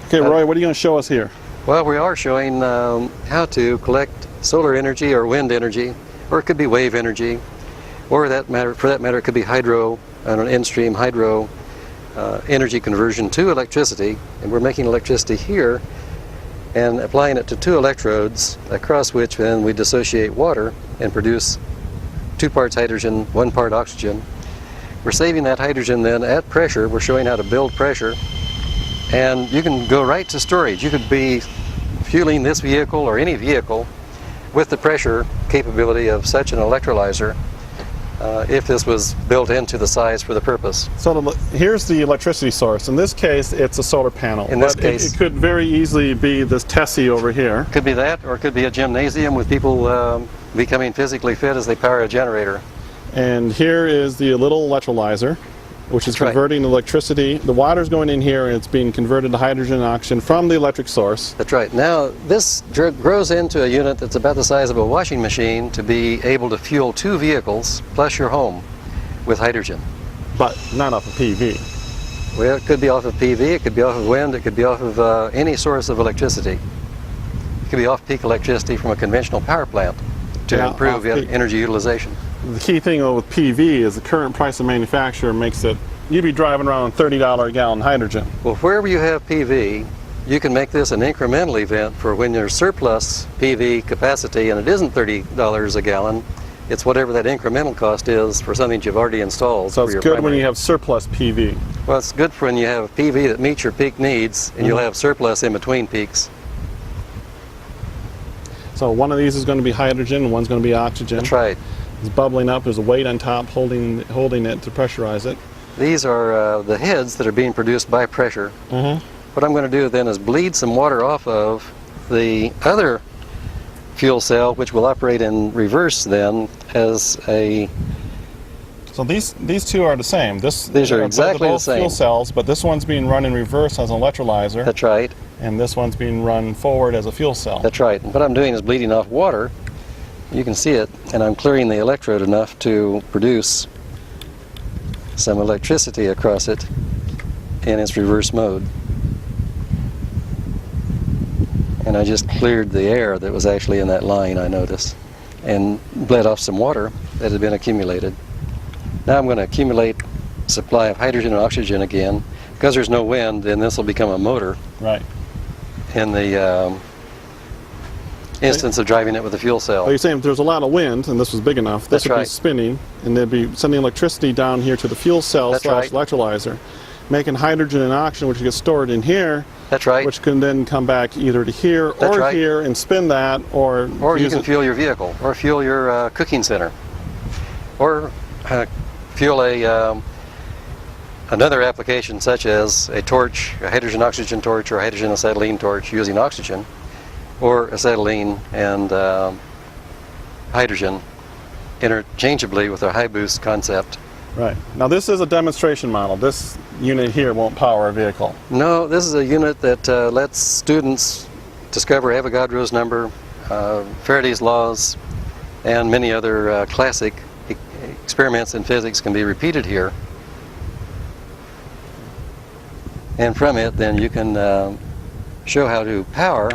Okay, Roy, what are you going to show us here? Well, we are showing how to collect solar energy or wind energy, or it could be wave energy, or for that matter, it could be hydro, an in-stream hydro energy conversion to electricity. And we're making electricity here and applying it to two electrodes, across which then we dissociate water and produce 2 parts hydrogen, 1 part oxygen. We're saving that hydrogen then at pressure. We're showing how to build pressure. And you can go right to storage. You could be fueling this vehicle or any vehicle with the pressure capability of such an electrolyzer if this was built into the size for the purpose. So here's the electricity source. In this case, it's a solar panel. In this case, it could very easily be this Tessie over here. Could be that, or it could be a gymnasium with people becoming physically fit as they power a generator. And here is the little electrolyzer, which is converting electricity. The water's going in here and it's being converted to hydrogen and oxygen from the electric source. That's right. Now this grows into a unit that's about the size of a washing machine to be able to fuel 2 vehicles plus your home with hydrogen. But not off of PV. Well, it could be off of PV, it could be off of wind, it could be off of any source of electricity. It could be off-peak electricity from a conventional power plant to improve energy utilization. The key thing with PV is the current price of manufacturer makes it, you'd be driving around $30 a gallon hydrogen. Well, wherever you have PV, you can make this an incremental event for when there's surplus PV capacity and it isn't $30 a gallon. It's whatever that incremental cost is for something you've already installed. So it's good when you have surplus PV. Well, it's good for when you have PV that meets your peak needs and you'll have surplus in between peaks. So one of these is going to be hydrogen and one's going to be oxygen. That's right. It's bubbling up. There's a weight on top holding it to pressurize it. These are the heads that are being produced by pressure. What I'm going to do then is bleed some water off of the other fuel cell, which will operate in reverse then as a... So these two are the same. These are exactly the same. Fuel cells, but this one's being run in reverse as an electrolyzer. That's right. And this one's being run forward as a fuel cell. That's right. And what I'm doing is bleeding off water. You can see it, and I'm clearing the electrode enough to produce some electricity across it in its reverse mode. And I just cleared the air that was actually in that line, I noticed, and bled off some water that had been accumulated. Now I'm going to accumulate a supply of hydrogen and oxygen again. Because there's no wind, then this will become a motor. Right. In the instance of driving it with a fuel cell. Oh, you're saying if there's a lot of wind, and this was big enough, this would be spinning, and they'd be sending electricity down here to the fuel cell slash electrolyzer, making hydrogen and oxygen, which gets stored in here. That's right. Which can then come back either to here or here and spin that, or you can fuel your vehicle, or fuel your cooking center, or fuel another application such as a torch, a hydrogen-oxygen torch, or a hydrogen-acetylene torch using oxygen, or acetylene and hydrogen interchangeably with our high boost concept. Right. Now this is a demonstration model. This unit here won't power a vehicle. No, this is a unit that lets students discover Avogadro's number, Faraday's laws, and many other classic experiments in physics can be repeated here. And from it then you can show how to power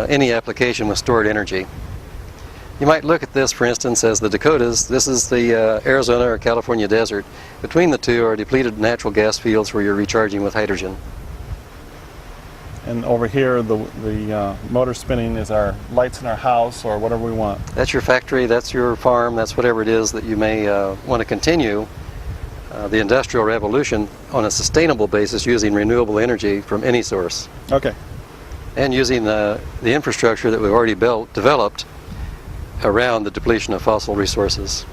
any application with stored energy. You might look at this, for instance, as the Dakotas. This is the Arizona or California desert. Between the two are depleted natural gas fields where you're recharging with hydrogen. And over here, the motor spinning is our lights in our house or whatever we want. That's your factory, that's your farm, that's whatever it is that you may want to continue the Industrial Revolution on a sustainable basis using renewable energy from any source. Okay. And using the infrastructure that we've already developed around the depletion of fossil resources.